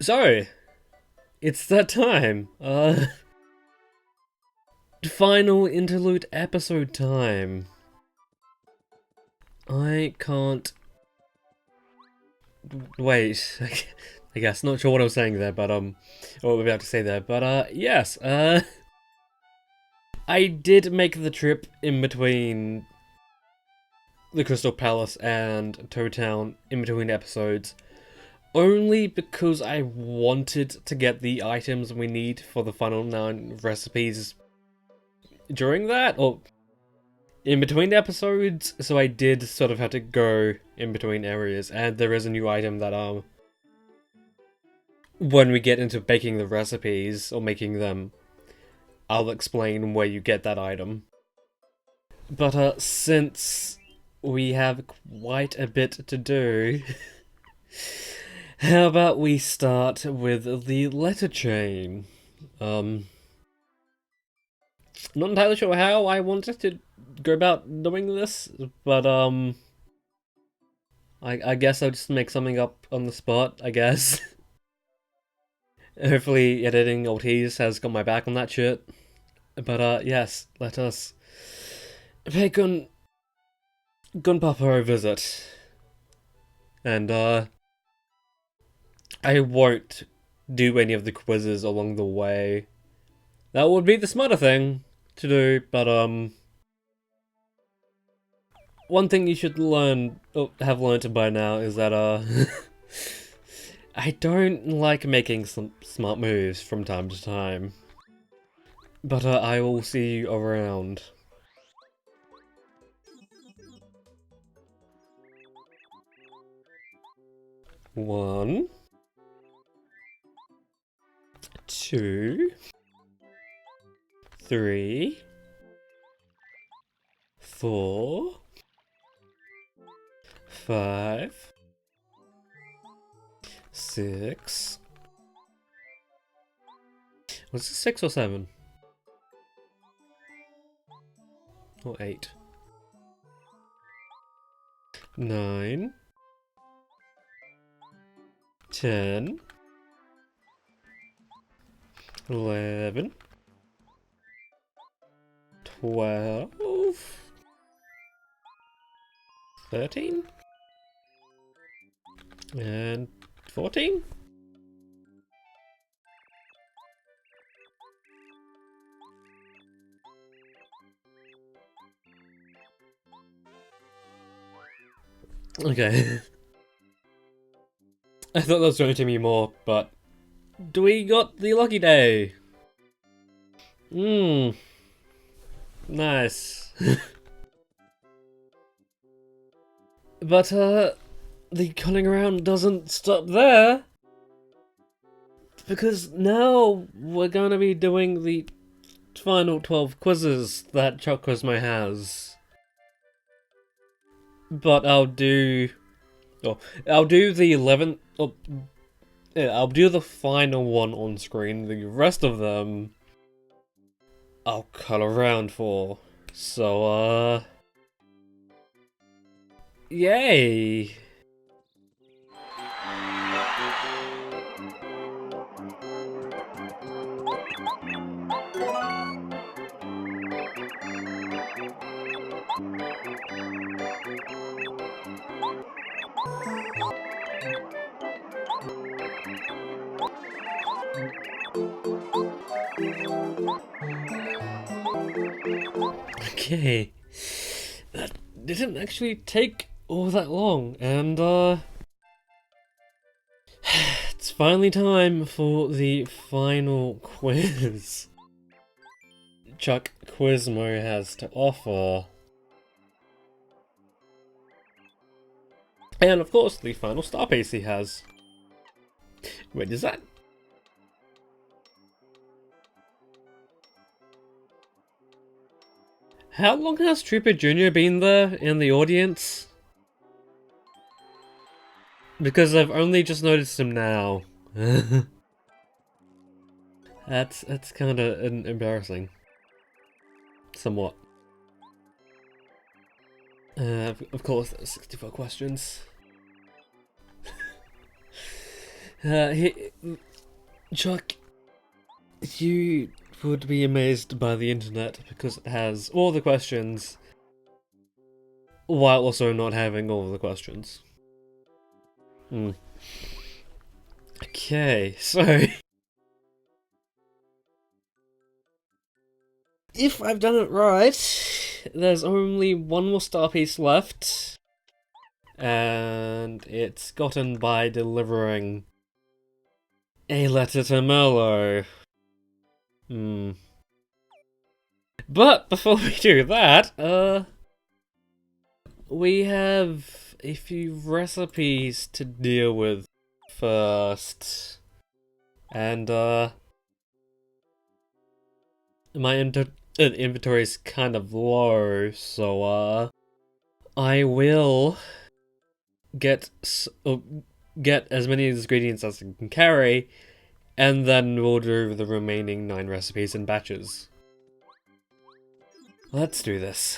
So, it's that time. Final interlude episode time. I can't wait. I guess not sure what I was saying there, but what we're about to say there, but yes. I did make the trip in between the Crystal Palace and Toad Town in between episodes. Only because I wanted to get the items we need for the final 9 recipes during that, or in between episodes, so I did sort of have to go in between areas, and there is a new item that, when we get into baking the recipes, or making them, I'll explain where you get that item. But, since we have quite a bit to do, how about we start with the letter chain? Not entirely sure how I wanted to go about doing this, but I guess I'll just make something up on the spot, I guess. Hopefully editing Ortiz has got my back on that shit. But yes, let us pay Gunpapa a visit. And I won't do any of the quizzes along the way. That would be the smarter thing to do, but one thing you should learn, or have learned by now, is that I don't like making some smart moves from time to time. But I will see you around. One, two, three, four, five, six. Was it 6 or 7? Or 8? 9, 10, 11, 12, 13, and 14? Okay. I thought that was going to be more, but we got the lucky day. Nice. But the cunning around doesn't stop there, because now we're gonna be doing the final 12 quizzes that Chuck Quizmo has. But I'll do the 11th. Oh, yeah, I'll do the final one on screen. The rest of them, I'll cut around for. So, yay! Okay, that didn't actually take all that long, and it's finally time for the final quiz Chuck Quizmo has to offer. And of course, the final star piece he has. Wait, is that? How long has Trooper Jr. been there in the audience? Because I've only just noticed him now. That's kind of embarrassing. Somewhat. Of course, there's 64 questions. Chuck, you would be amazed by the internet because it has all the questions while also not having all the questions. Okay, so if I've done it right, there's only one more star piece left, and it's gotten by delivering a letter to Merlot. But before we do that, we have a few recipes to deal with first. And, my inventory is kind of low, so, I will get as many ingredients as I can carry, and then we'll do the remaining 9 recipes in batches. Let's do this.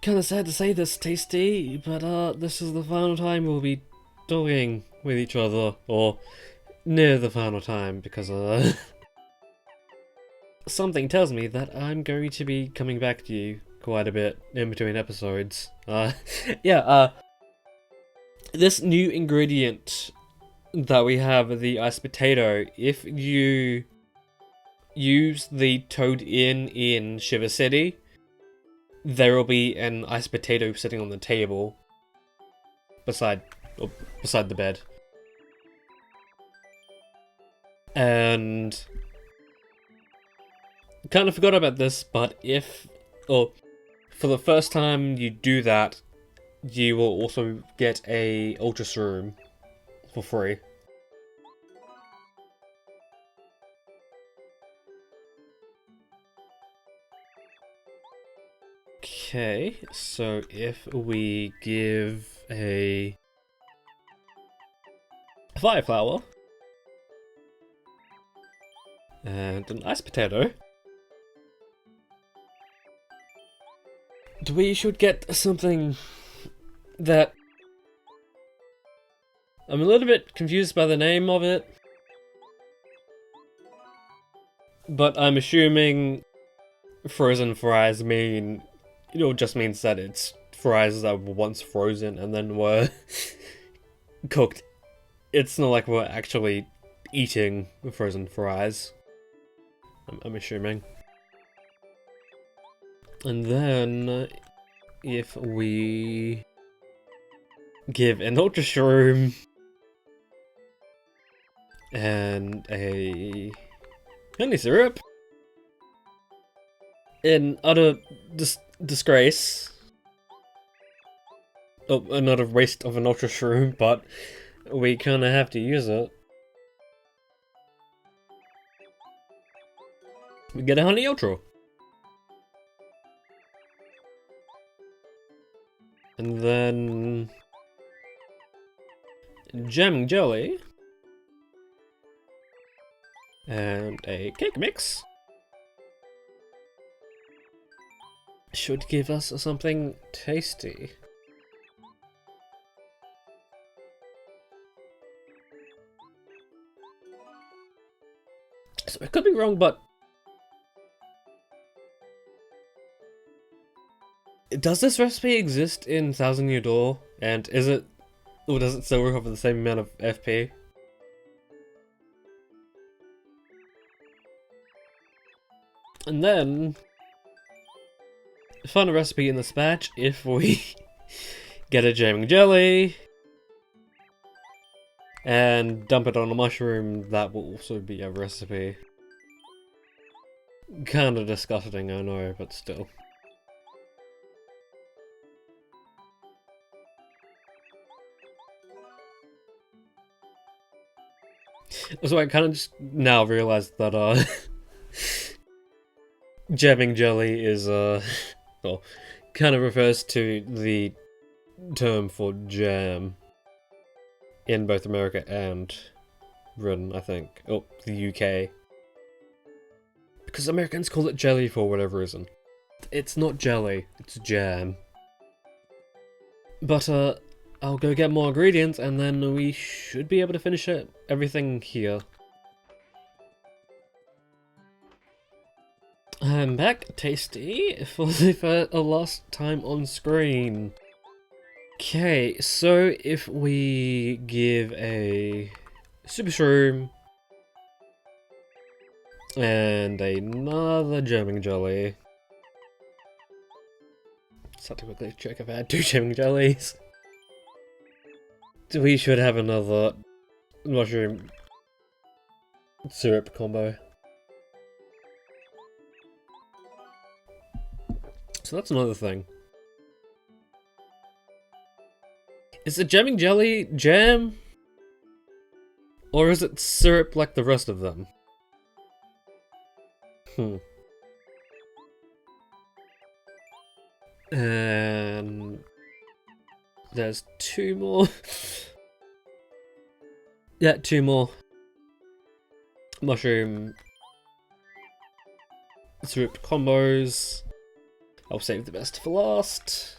Kinda sad to say this, Tasty, but this is the final time we'll be talking with each other, or near the final time, because something tells me that I'm going to be coming back to you quite a bit in between episodes. This new ingredient that we have, the iced potato, if you use the Toad Inn in Shiver City, there will be an iced potato sitting on the table beside the bed. And kind of forgot about this, but for the first time you do that, you will also get a Ultra Shroom for free. Okay, so if we give a fire flower and an iced potato, we should get something that I'm a little bit confused by the name of it, but I'm assuming frozen fries just means that it's fries that were once frozen and then were cooked. It's not like we're actually eating frozen fries, I'm assuming. And then, if we give an Ultra Shroom and a honey syrup in utter disgrace. Oh, another waste of an Ultra Shroom, but we kinda have to use it. We get a Honey Ultra. And then Jam Jelly. And a cake mix. Should give us something tasty. So I could be wrong, but does this recipe exist in Thousand Year Door? And is it, or does it still recover the same amount of FP? And then, find a recipe in this batch if we get a jamming jelly and dump it on a mushroom. That will also be a recipe. Kinda disgusting, I know, but still. So I kind of just now realized that jamming jelly is well, kind of refers to the term for jam in both America and Britain, I think. Oh, the UK. Because Americans call it jelly for whatever reason. It's not jelly, it's jam. But I'll go get more ingredients, and then we should be able to finish everything here. I'm back, Tasty, for the last time on screen. Okay, so if we give a super shroom and another jamming jelly. Just have to quickly check if I had 2 jamming jellies. We should have another mushroom syrup combo. So that's another thing. Is the jamming jelly jam? Or is it syrup like the rest of them? And there's 2 more. Yeah, 2 more. Mushroom syrup combos. I'll save the best for last.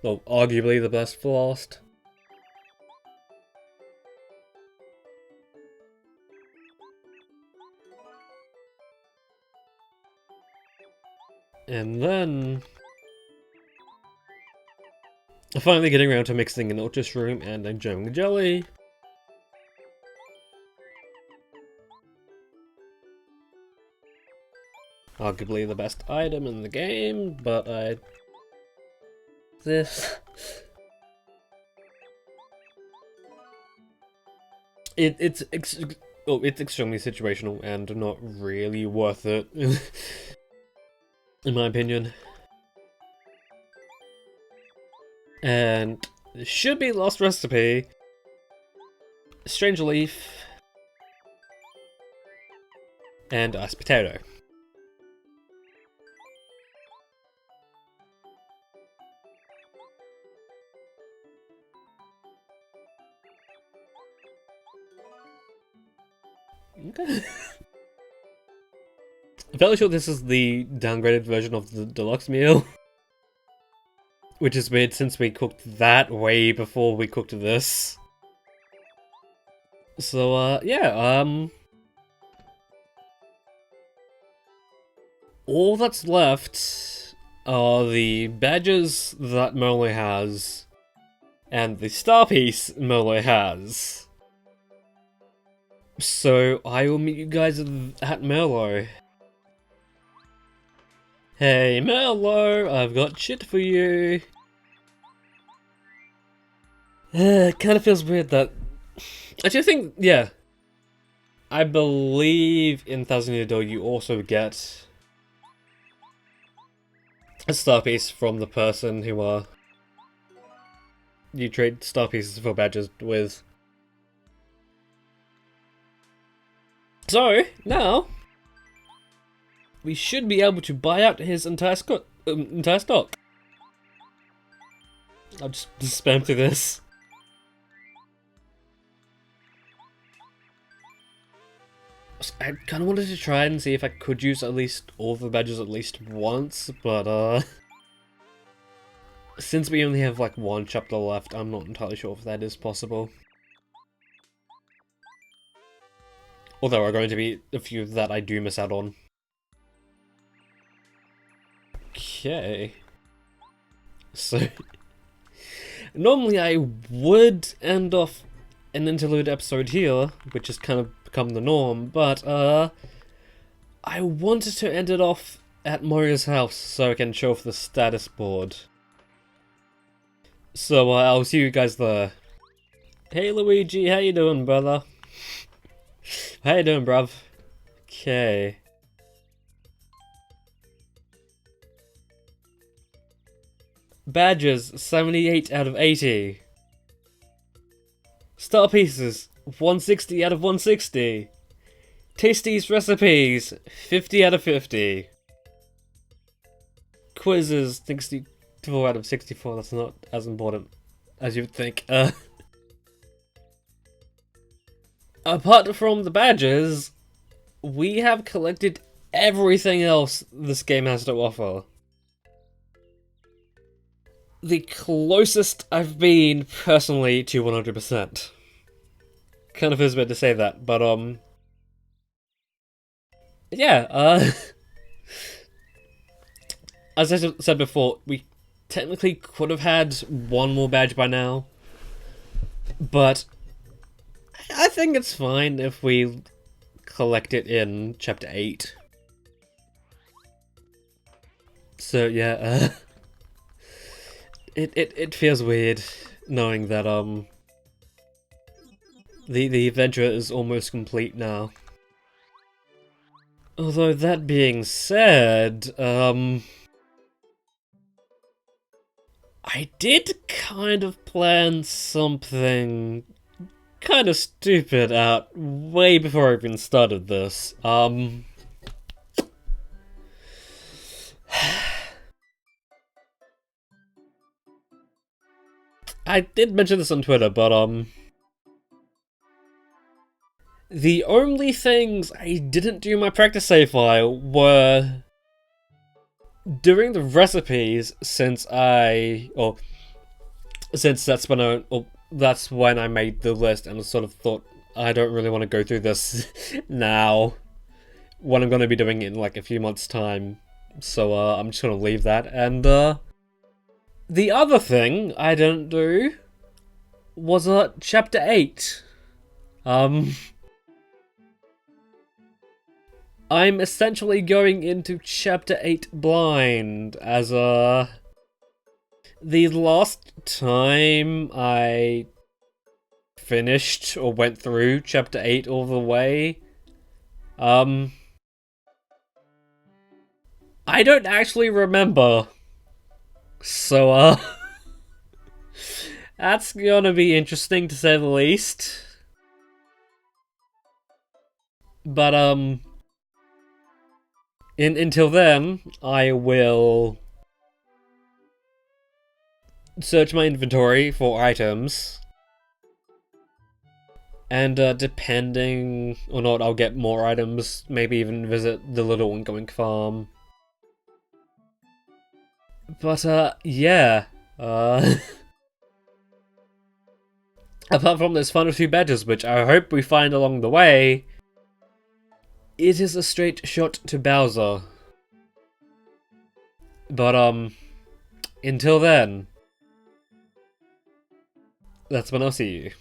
Well, arguably the best for last. And then finally getting around to mixing an ultra shroom and a jamming jelly. Arguably the best item in the game, but it's extremely situational and not really worth it, in my opinion. And it should be last recipe. Strange leaf and iced potato. Okay. I'm fairly sure this is the downgraded version of the deluxe meal. Which is weird since we cooked that way before we cooked this. So, yeah, all that's left are the badges that Merle has, and the star piece Merle has. So, I will meet you guys at Merlo. Hey Merlo, I've got shit for you. It kind of feels weird that... Actually, I think, yeah. I believe in Thousand Year Door you also get a star piece from the person who, you trade star pieces for badges with. So, now, we should be able to buy out his entire stock. I'll just spam through this. I kind of wanted to try and see if I could use at least all the badges at least once, but since we only have like 1 chapter left, I'm not entirely sure if that is possible. Although there are going to be a few that I do miss out on. Okay. So, normally I would end off an interlude episode here, which has kind of become the norm, but I wanted to end it off at Mario's house so I can show off the status board. So I'll see you guys there. Hey Luigi, how you doing, brother? How you doing, bruv? Okay. Badges, 78 out of 80. Star pieces, 160 out of 160. Tasty's recipes, 50 out of 50. Quizzes, 64 out of 64. That's not as important as you would think. Apart from the badges, we have collected everything else this game has to offer. the closest I've been personally to 100%. Kind of feels bad to say that, but yeah. As I said before, we technically could have had one more badge by now, but I think it's fine if we collect it in Chapter 8. So yeah, it feels weird knowing that the adventure is almost complete now. Although that being said, I did kind of plan something kind of stupid out way before I even started this. I did mention this on Twitter, but the only things I didn't do in my practice save file were doing the recipes, since that's when I made the list and sort of thought I don't really want to go through this now when I'm going to be doing it in like a few months' time. So I'm just going to leave that. And the other thing I didn't do was Chapter 8. I'm essentially going into Chapter 8 blind, as the last time I finished or went through Chapter 8 all the way, I don't actually remember. So, that's gonna be interesting to say the least. But, until then, I will search my inventory for items, and depending or not, I'll get more items, maybe even visit the little ongoing farm. But yeah, apart from those final few badges, which I hope we find along the way, it is a straight shot to Bowser. But until then, that's when I'll see you.